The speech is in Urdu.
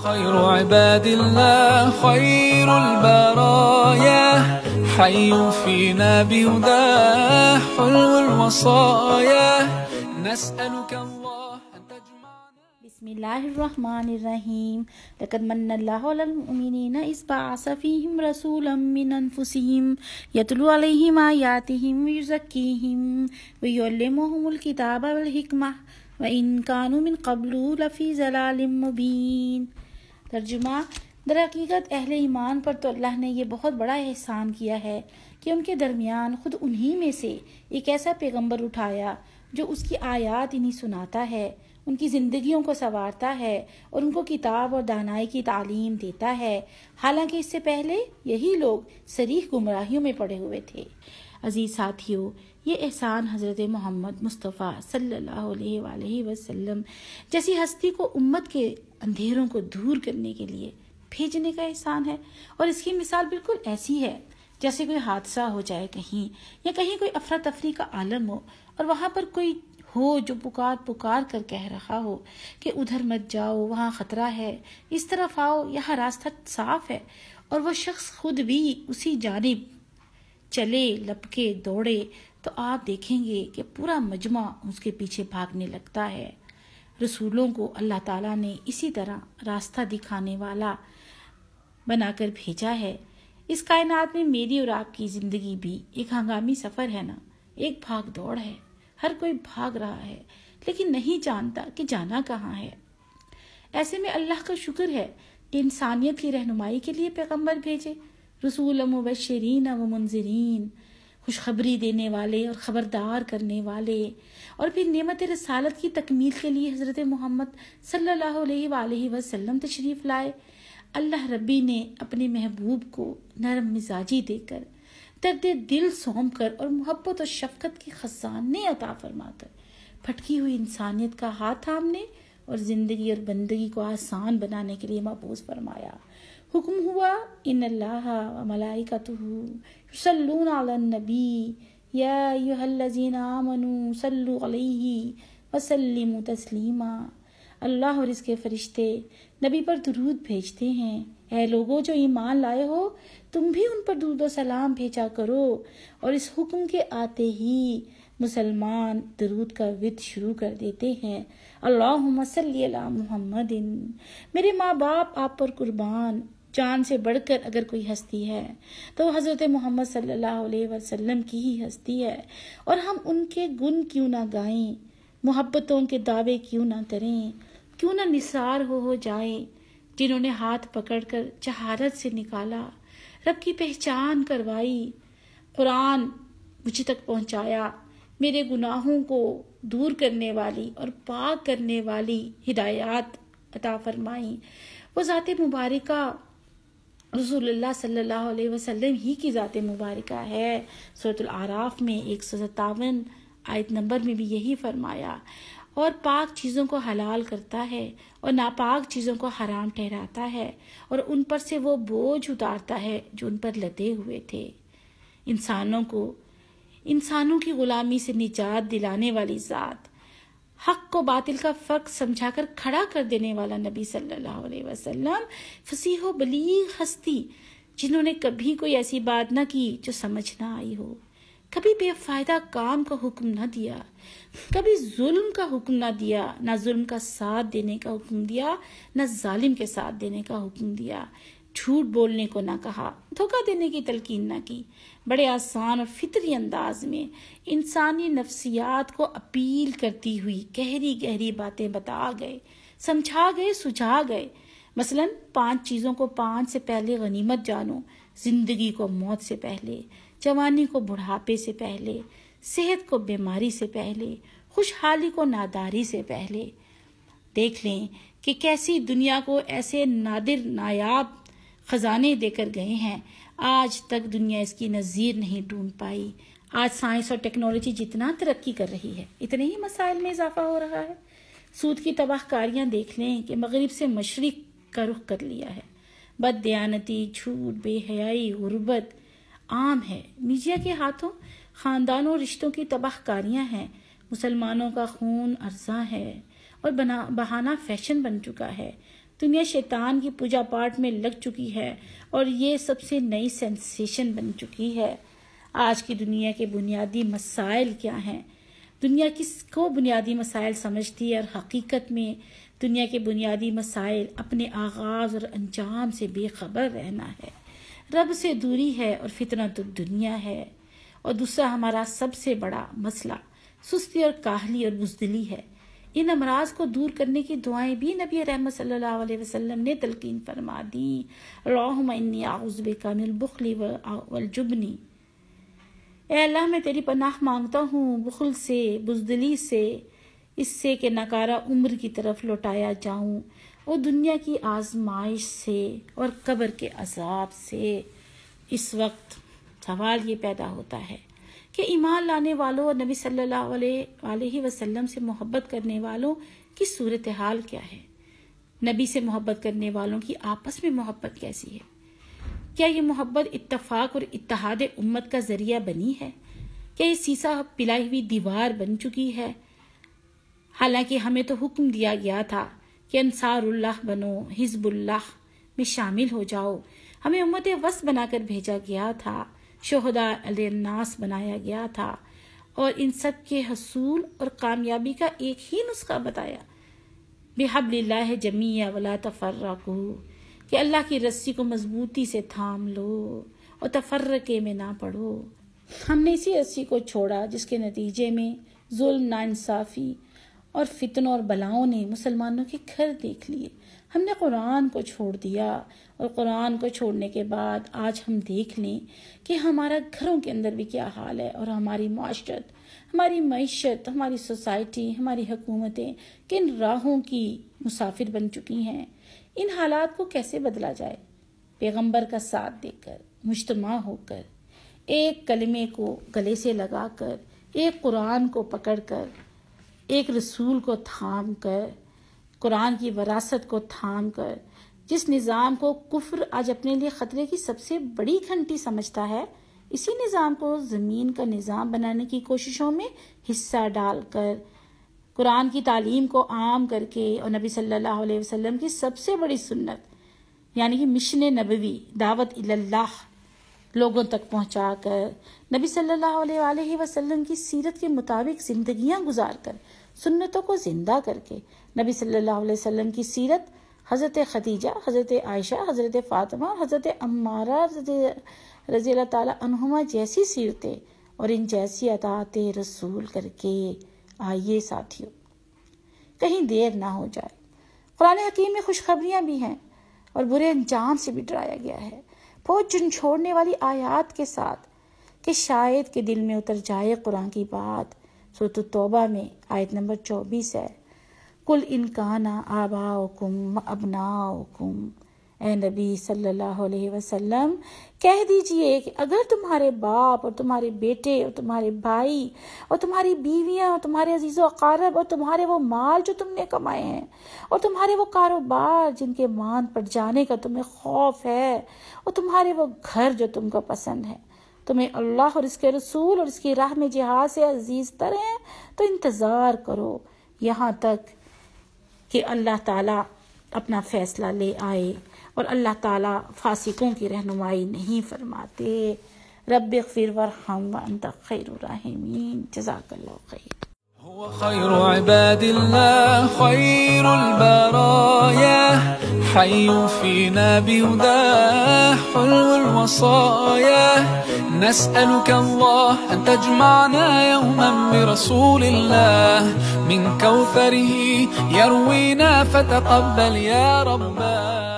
خير عباد الله خير البرايا حي فينا بهداه حلو الوصايا نسألك الله أن تجمعنا. بسم الله الرحمن الرحيم. لقد من الله على المؤمنين إذ بعث فيهم رسولا من أنفسهم يتلو عليهم آياتهم ويزكيهم ويعلمهم الكتاب والحكمة وَإِن كَانُوا مِن قَبْلُ لَفِي ضَلَالٍ مُبِينٍ۔ ترجمہ: در حقیقت اہل ایمان پر تو اللہ نے یہ بہت بڑا احسان کیا ہے کہ ان کے درمیان خود انہی میں سے ایک ایسا پیغمبر اٹھایا جو اس کی آیات انہیں سناتا ہے، ان کی زندگیوں کو سنوارتا ہے اور ان کو کتاب اور دانائی کی تعلیم دیتا ہے، حالانکہ اس سے پہلے یہی لوگ صریح گمراہیوں میں پڑے ہوئے تھے۔ عزیز ساتھیو، یہ احسان حضرت محمد مصطفیٰ صلی اللہ علیہ وآلہ وسلم جیسی ہستی کو امت کے اندھیروں کو دور کرنے کے لیے بھیجنے کا احسان ہے، اور اس کی مثال بالکل ایسی ہے جیسے کوئی حادثہ ہو جائے کہیں، یا کہیں کوئی افراتفری کا عالم ہو اور وہاں پر کوئی ہو جو پکار کر کہہ رہا ہو کہ ادھر مت جاؤ، وہاں خطرہ ہے، اس طرف آؤ، یہاں راستہ صاف ہے، اور وہ شخص خود بھی اسی جانب چلے، لپکے، دوڑے، تو آپ دیکھیں گے کہ پورا مجمع اس کے پیچھے بھاگنے لگتا ہے۔ رسولوں کو اللہ تعالیٰ نے اسی طرح راستہ دکھانے والا بنا کر بھیجا ہے۔ اس کائنات میں میری اور آپ کی زندگی بھی ایک ہنگامی سفر ہے نا، ایک بھاگ دوڑ ہے۔ ہر کوئی بھاگ رہا ہے لیکن نہیں جانتا کہ جانا کہاں ہے۔ ایسے میں اللہ کا شکر ہے کہ انسانیت کی رہنمائی کے لیے پیغمبر بھیجے، رسول مبشرین و منذرین، خوشخبری دینے والے اور خبردار کرنے والے، اور پھر نعمت رسالت کی تکمیل کے لیے حضرت محمد صلی اللہ علیہ وآلہ وسلم تشریف لائے۔ اللہ ربی نے اپنے محبوب کو نرم مزاجی دے کر، درد دل سونپ کر اور محبت اور شفقت کی خزانے عطا فرما کر پھٹکی ہوئی انسانیت کا ہاتھ تھامنے اور زندگی اور بندگی کو آسان بنانے کے لیے مبعوث فرمایا۔ حکم ہوا، ان اللہ و ملائکتہ یصلون علی النبی یا ایھا الذین آمنوا صلوا علیہ وسلموا تسلیما۔ اللہ اور اس کے فرشتے نبی پر درود بھیجتے ہیں۔ اے لوگو جو ایمان لائے ہو، تم بھی ان پر درود و سلام بھیجا کرو۔ اور اس حکم کے آتے ہی مسلمان درود کا ورد شروع کر دیتے ہیں۔ اللہم صلی علی محمد، میرے ماں باپ آپ پر قربان، جان سے بڑھ کر اگر کوئی ہستی ہے تو حضرت محمد صلی اللہ علیہ وسلم کی ہی ہستی ہے، اور ہم ان کے گن کیوں نہ گائیں، محبتوں کے دعوے کیوں نہ کریں، کیوں نہ نثار ہو جائیں، جنہوں نے ہاتھ پکڑ کر جہارت سے نکالا، رب کی پہچان کروائی، قرآن مجھ تک پہنچایا، میرے گناہوں کو دور کرنے والی اور پاک کرنے والی ہدایات عطا فرمائیں۔ وہ ذات مبارکہ رسول اللہ صلی اللہ علیہ وسلم ہی کی ذات مبارکہ ہے۔ سورۃ الاعراف میں 157 آیت نمبر میں بھی یہی فرمایا، اور پاک چیزوں کو حلال کرتا ہے اور ناپاک چیزوں کو حرام ٹھہراتا ہے، اور ان پر سے وہ بوجھ اتارتا ہے جو ان پر لدے ہوئے تھے۔ انسانوں کی غلامی سے نجات دلانے والی ذات، حق کو باطل کا فرق سمجھا کر کھڑا کر دینے والا نبی صلی اللہ علیہ وسلم، فصیح و بلیغ ہستی جنہوں نے کبھی کوئی ایسی بات نہ کی جو سمجھ نہ آئی ہو، کبھی بے فائدہ کام کا حکم نہ دیا، کبھی ظلم کا حکم نہ دیا، نہ ظلم کا ساتھ دینے کا حکم دیا، نہ ظالم کے ساتھ دینے کا حکم دیا، جھوٹ بولنے کو نہ کہا، دھوکہ دینے کی تلقین نہ کی، بڑے آسان اور فطری انداز میں انسانی نفسیات کو اپیل کرتی ہوئی گہری گہری باتیں بتا گئے، سمجھا گئے، سجھا گئے۔ مثلا 5 چیزوں کو 5 سے پہلے غنیمت جانو، زندگی کو موت سے پہلے، جوانی کو بڑھاپے سے پہلے، صحت کو بیماری سے پہلے، خوشحالی کو ناداری سے پہلے۔ دیکھ لیں کہ کیسی دنیا کو ایسے نادر نایاب خزانے دے کر گئے ہیں، آج تک دنیا اس کی نظیر نہیں ڈھونڈ پائی۔ آج سائنس اور ٹیکنالوجی جتنا ترقی کر رہی ہے، اتنے ہی مسائل میں اضافہ ہو رہا ہے۔ سود کی تباہ کاریاں دیکھ لیں کہ مغرب سے مشرق کا رخ کر لیا ہے۔ بد دیانتی، جھوٹ، بے حیائی، غربت عام ہے۔ میڈیا کے ہاتھوں خاندانوں رشتوں کی تباہ کاریاں ہیں۔ مسلمانوں کا خون ارزاں ہے اور بہانہ فیشن بن چکا ہے۔ دنیا شیطان کی پوجا پاٹ میں لگ چکی ہے اور یہ سب سے نئی سینسیشن بن چکی ہے۔ آج کی دنیا کے بنیادی مسائل کیا ہیں؟ دنیا کس کو بنیادی مسائل سمجھتی ہے، اور حقیقت میں دنیا کے بنیادی مسائل اپنے آغاز اور انجام سے بے خبر رہنا ہے، رب سے دوری ہے اور فتنۃ الدنیا ہے۔ اور دوسرا ہمارا سب سے بڑا مسئلہ سستی اور کاہلی اور بزدلی ہے۔ ان امراض کو دور کرنے کی دعائیں بھی نبی رحمت صلی اللہ علیہ وسلم نے تلقین فرما دی۔ اللہم انی اعوذ بک من البخل والجبن، اے اللہ میں تیری پناہ مانگتا ہوں بخل سے، بزدلی سے، اس سے کہ ناکارہ عمر کی طرف لوٹایا جاؤں، اور دنیا کی آزمائش سے اور قبر کے عذاب سے۔ اس وقت سوال یہ پیدا ہوتا ہے کہ ایمان لانے والوں اور نبی صلی اللہ علیہ وسلم سے محبت کرنے والوں کی صورتحال کیا ہے؟ نبی سے محبت کرنے والوں کی آپس میں محبت کیسی ہے؟ کیا یہ محبت اتفاق اور اتحاد امت کا ذریعہ بنی ہے؟ کیا یہ سیسا پلائی ہوئی دیوار بن چکی ہے؟ حالانکہ ہمیں تو حکم دیا گیا تھا کہ انصار اللہ بنو، حزب اللہ میں شامل ہو جاؤ۔ ہمیں امت وسط بنا کر بھیجا گیا تھا، شہداء علی الناس بنایا گیا تھا، اور ان سب کے حصول اور کامیابی کا ایک ہی نسخہ بتایا، بحبل اللہ جمیعا ولا تفرقوا، کہ اللہ کی رسی کو مضبوطی سے تھام لو اور تفرقے میں نہ پڑو۔ ہم نے اسی رسی کو چھوڑا جس کے نتیجے میں ظلم، ناانصافی اور فتنوں اور بلاؤں نے مسلمانوں کے گھر دیکھ لیے۔ ہم نے قرآن کو چھوڑ دیا، اور قرآن کو چھوڑنے کے بعد آج ہم دیکھ لیں کہ ہمارا گھروں کے اندر بھی کیا حال ہے، اور ہماری معاشرت، ہماری معیشت، ہماری سوسائٹی، ہماری حکومتیں کن راہوں کی مسافر بن چکی ہیں۔ ان حالات کو کیسے بدلا جائے؟ پیغمبر کا ساتھ دے کر، مجتمع ہو کر، ایک کلمے کو گلے سے لگا کر، ایک قرآن کو پکڑ کر، ایک رسول کو تھام کر، قرآن کی وراثت کو تھام کر، جس نظام کو کفر آج اپنے لیے خطرے کی سب سے بڑی گھنٹی سمجھتا ہے، اسی نظام کو زمین کا نظام بنانے کی کوششوں میں حصہ ڈال کر، قرآن کی تعلیم کو عام کر کے، اور نبی صلی اللہ علیہ وسلم کی سب سے بڑی سنت یعنی کہ مشن نبوی، دعوت اللہ لوگوں تک پہنچا کر، نبی صلی اللہ علیہ وسلم کی سیرت کے مطابق زندگیاں گزار کر، سنتوں کو زندہ کر کے، نبی صلی اللہ علیہ وسلم کی سیرت، حضرت خدیجہ، حضرت عائشہ، حضرت فاطمہ، حضرت عمارہ رضی اللہ تعالی عنہما جیسی سیرتیں اور ان جیسی اطاعت رسول کر کے آئیے ساتھیوں، کہیں دیر نہ ہو جائے۔ قرآن حکیم میں خوشخبریاں بھی ہیں اور برے انجام سے بھی ڈرایا گیا ہے، بہت جھنجھوڑنے والی آیات کے ساتھ، کہ شاید کہ دل میں اتر جائے قرآن کی بات۔ سورۃ التوبہ میں آیت نمبر 24 ہے، قُلْ إِنْ كَانَ آبَاؤُكُمْ وَأَبْنَاؤُكُمْ، اے نبی صلی اللہ علیہ وسلم کہہ دیجئے کہ اگر تمہارے باپ اور تمہارے بیٹے اور تمہارے بھائی اور تمہاری بیویاں اور تمہارے عزیز و اقارب اور تمہارے وہ مال جو تم نے کمائے ہیں اور تمہارے وہ کاروبار جن کے ماند پڑ جانے کا تمہیں خوف ہے اور تمہارے وہ گھر جو تم کو پسند ہے، تمہیں اللہ اور اس کے رسول اور اس کی راہ میں جہاد سے عزیز تر ہیں، تو انتظار کرو یہاں تک کہ اللہ تعالیٰ اپنا فیصلہ لے آئے، اور اللہ تعالیٰ فاسقوں کی رہنمائی نہیں فرماتے۔ رب اغفر وارحم وانت خیر الراحمین۔ جزاک اللہ خیر۔ هو خير عباد الله، خير البرايا، حي فينا بهداه، حلو الوصايا. نسألك الله أن تجمعنا يوما برسول الله، من كوثره يروينا فتقبل يا ربنا.